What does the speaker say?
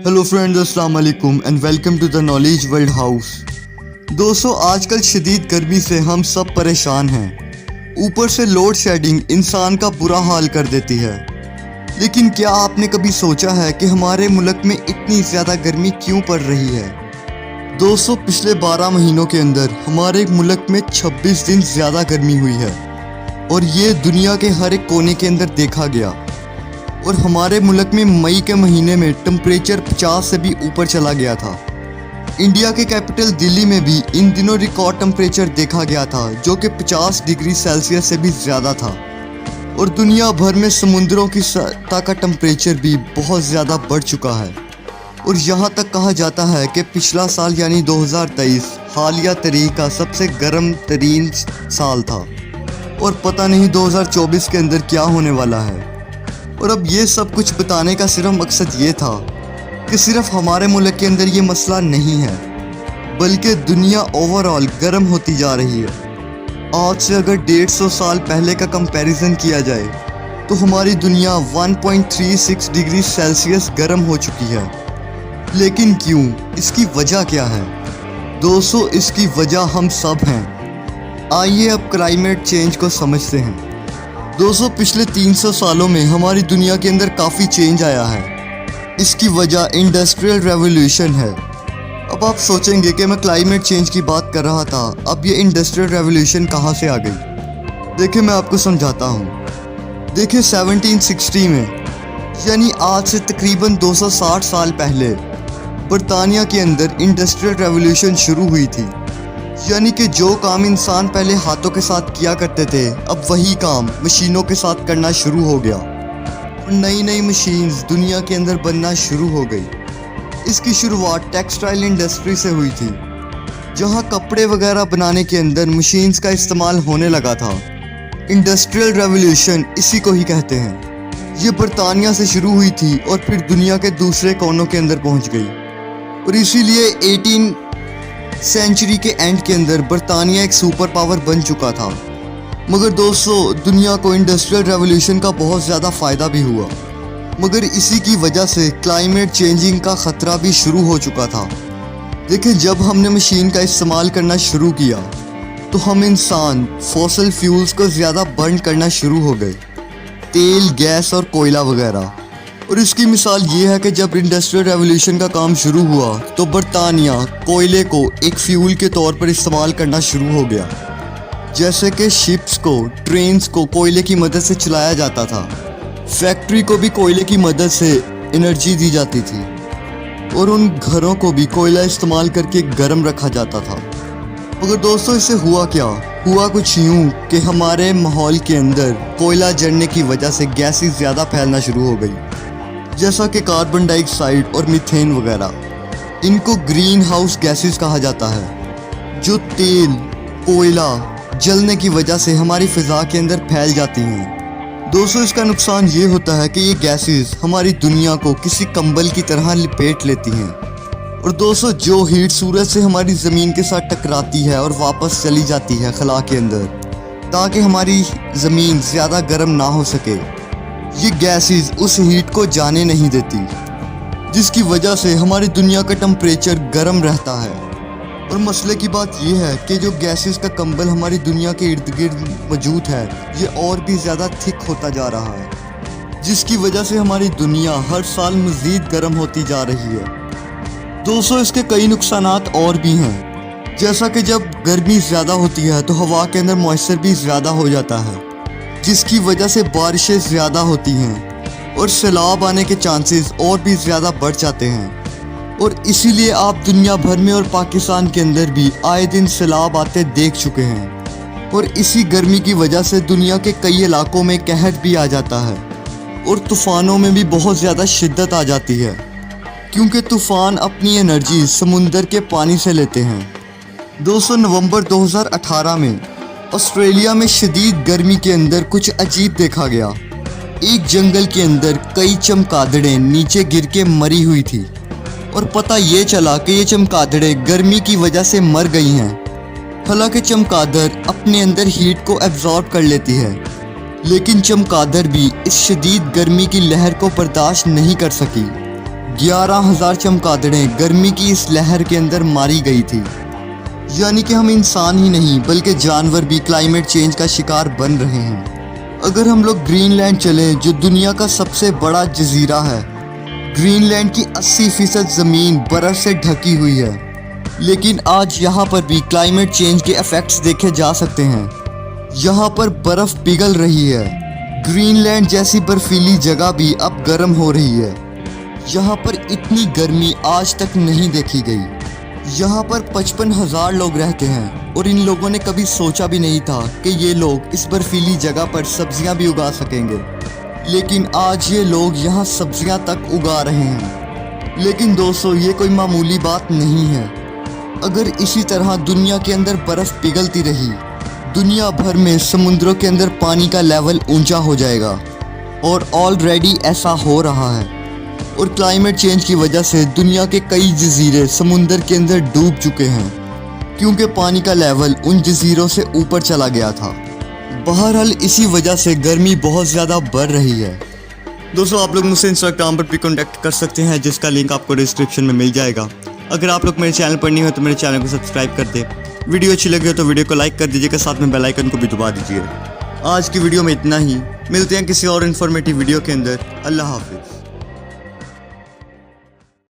Hello friends, अस्सलाम वालेकुम and welcome to the knowledge world house. दोस्तों, आजकल शदीद गर्मी से हम सब परेशान हैं। ऊपर से लोड शेडिंग इंसान का बुरा हाल कर देती है। लेकिन क्या आपने कभी सोचा है कि हमारे मुल्क में इतनी ज़्यादा गर्मी क्यों पड़ रही है? दोस्तों, पिछले 12 महीनों के अंदर हमारे मुल्क में 26 दिन ज़्यादा गर्मी हुई है और ये दुनिया के हर एक कोने के अंदर देखा गया। और हमारे मुल्क में मई के महीने में टेम्परेचर 50 से भी ऊपर चला गया था। इंडिया के कैपिटल दिल्ली में भी इन दिनों रिकॉर्ड टेम्परेचर देखा गया था, जो कि 50 डिग्री सेल्सियस से भी ज़्यादा था। और दुनिया भर में समुद्रों की सतह का टेम्परेचर भी बहुत ज़्यादा बढ़ चुका है। और यहाँ तक कहा जाता है कि पिछला साल यानी 2023 हालिया तारीख का सबसे गर्म तरीन साल था। और पता नहीं 2024 के अंदर क्या होने वाला है। और अब ये सब कुछ बताने का सिर्फ मकसद ये था कि सिर्फ हमारे मुल्क के अंदर ये मसला नहीं है, बल्कि दुनिया ओवरऑल गर्म होती जा रही है। आज से अगर 150 साल पहले का कंपैरिजन किया जाए तो हमारी दुनिया 1.36 डिग्री सेल्सियस गर्म हो चुकी है। लेकिन क्यों? इसकी वजह क्या है? दोस्तों, इसकी वजह हम सब हैं। आइए अब क्लाइमेट चेंज को समझते हैं। दोस्तों, पिछले 300 सालों में हमारी दुनिया के अंदर काफ़ी चेंज आया है। इसकी वजह इंडस्ट्रियल रेवोल्यूशन है। अब आप सोचेंगे कि मैं क्लाइमेट चेंज की बात कर रहा था, अब ये इंडस्ट्रियल रेवोल्यूशन कहाँ से आ गई? देखिए, मैं आपको समझाता हूँ। देखिए, 1760 में यानी आज से तकरीबन 260 साल पहले बरतानिया के अंदर इंडस्ट्रियल रेवोल्यूशन शुरू हुई थी। यानी कि जो काम इंसान पहले हाथों के साथ किया करते थे, अब वही काम मशीनों के साथ करना शुरू हो गया। नई नई मशीन्स दुनिया के अंदर बनना शुरू हो गई। इसकी शुरुआत टेक्सटाइल इंडस्ट्री से हुई थी, जहां कपड़े वगैरह बनाने के अंदर मशीन्स का इस्तेमाल होने लगा था। इंडस्ट्रियल रेवोल्यूशन इसी को ही कहते हैं। ये बरतानिया से शुरू हुई थी और फिर दुनिया के दूसरे कोनों के अंदर पहुंच गई। और इसीलिए 18 सेंचुरी के एंड के अंदर बरतानिया एक सुपर पावर बन चुका था। मगर दोस्तों, दुनिया को इंडस्ट्रियल रेवोल्यूशन का बहुत ज़्यादा फ़ायदा भी हुआ, मगर इसी की वजह से क्लाइमेट चेंजिंग का ख़तरा भी शुरू हो चुका था। देखिए, जब हमने मशीन का इस्तेमाल करना शुरू किया तो हम इंसान फॉसिल फ्यूल्स को ज़्यादा बर्न करना शुरू हो गए, तेल, गैस और कोयला वगैरह। और इसकी मिसाल ये है कि जब इंडस्ट्रियल रेवोल्यूशन का काम शुरू हुआ तो बरतानिया कोयले को एक फ्यूल के तौर पर इस्तेमाल करना शुरू हो गया। जैसे कि शिप्स को, ट्रेन्स को कोयले की मदद से चलाया जाता था। फैक्ट्री को भी कोयले की मदद से एनर्जी दी जाती थी और उन घरों को भी कोयला इस्तेमाल करके गर्म रखा जाता था। मगर दोस्तों, इससे हुआ क्या? हुआ कुछ यूँ कि हमारे माहौल के अंदर कोयला जलने की वजह से गैसेस ज़्यादा फैलना शुरू हो गई, जैसा कि कार्बन डाइऑक्साइड और मीथेन वगैरह। इनको ग्रीन हाउस गैसेस कहा जाता है, जो तेल, कोयला जलने की वजह से हमारी फ़िज़ा के अंदर फैल जाती हैं। दोस्तों, इसका नुकसान ये होता है कि ये गैसेस हमारी दुनिया को किसी कंबल की तरह लिपेट लेती हैं। और दोस्तों, जो हीट सूरज से हमारी ज़मीन के साथ टकराती है और वापस चली जाती है खला के अंदर, ताकि हमारी ज़मीन ज़्यादा गर्म ना हो सके, ये गैसेस उस हीट को जाने नहीं देती, जिसकी वजह से हमारी दुनिया का टेम्परेचर गर्म रहता है। और मसले की बात यह है कि जो गैसेस का कंबल हमारी दुनिया के इर्द गिर्द मौजूद है, ये और भी ज़्यादा थिक होता जा रहा है, जिसकी वजह से हमारी दुनिया हर साल मज़ीद गर्म होती जा रही है। दोस्तों, इसके कई नुकसानात और भी हैं, जैसा कि जब गर्मी ज़्यादा होती है तो हवा के अंदर मॉइस्चर भी ज़्यादा हो जाता है, जिसकी वजह से बारिशें ज़्यादा होती हैं और सैलाब आने के चांसेस और भी ज़्यादा बढ़ जाते हैं। और इसीलिए आप दुनिया भर में और पाकिस्तान के अंदर भी आए दिन सैलाब आते देख चुके हैं। और इसी गर्मी की वजह से दुनिया के कई इलाकों में कहर भी आ जाता है और तूफ़ानों में भी बहुत ज़्यादा शिद्दत आ जाती है, क्योंकि तूफ़ान अपनी एनर्जी समुंदर के पानी से लेते हैं। दोस्तों, नवंबर 2018 में ऑस्ट्रेलिया में शदीद गर्मी के अंदर कुछ अजीब देखा गया। एक जंगल के अंदर कई चमगादड़ें नीचे गिर के मरी हुई थी और पता ये चला कि ये चमगादड़ें गर्मी की वजह से मर गई हैं। हालांकि चमगादड़ अपने अंदर हीट को एब्जॉर्ब कर लेती है, लेकिन चमगादड़ भी इस शदीद गर्मी की लहर को बर्दाश्त नहीं कर सकी, 11,000 चमगादड़ें गर्मी की इस लहर के अंदर मारी गई थी। यानी कि हम इंसान ही नहीं बल्कि जानवर भी क्लाइमेट चेंज का शिकार बन रहे हैं। अगर हम लोग ग्रीनलैंड चलें, जो दुनिया का सबसे बड़ा जजीरा है, ग्रीनलैंड की 80% ज़मीन बर्फ़ से ढकी हुई है, लेकिन आज यहाँ पर भी क्लाइमेट चेंज के इफ़ेक्ट्स देखे जा सकते हैं। यहाँ पर बर्फ़ पिघल रही है। ग्रीनलैंड जैसी बर्फीली जगह भी अब गर्म हो रही है। यहाँ पर इतनी गर्मी आज तक नहीं देखी गई। यहाँ पर 55,000 लोग रहते हैं और इन लोगों ने कभी सोचा भी नहीं था कि ये लोग इस बर्फीली जगह पर सब्जियाँ भी उगा सकेंगे, लेकिन आज ये लोग यहाँ सब्जियाँ तक उगा रहे हैं। लेकिन दोस्तों, ये कोई मामूली बात नहीं है। अगर इसी तरह दुनिया के अंदर बर्फ़ पिघलती रही, दुनिया भर में समुद्रों के अंदर पानी का लेवल ऊंचा हो जाएगा, और ऑलरेडी ऐसा हो रहा है। और क्लाइमेट चेंज की वजह से दुनिया के कई जजीरे समुंदर के अंदर डूब चुके हैं, क्योंकि पानी का लेवल उन जजीरों से ऊपर चला गया था। बहरहाल इसी वजह से गर्मी बहुत ज़्यादा बढ़ रही है। दोस्तों, आप लोग मुझसे इंस्टाग्राम पर भी कॉन्टैक्ट कर सकते हैं, जिसका लिंक आपको डिस्क्रिप्शन में मिल जाएगा। अगर आप लोग मेरे चैनल पर नहीं हो तो मेरे चैनल को सब्सक्राइब कर दें। वीडियो अच्छी लगी हो तो वीडियो को लाइक कर दीजिएगा, साथ में बेल आइकन को भी दबा दीजिए। आज की वीडियो में इतना ही। मिलते हैं किसी और इन्फॉर्मेटिव वीडियो के अंदर। अल्लाह हाफिज़।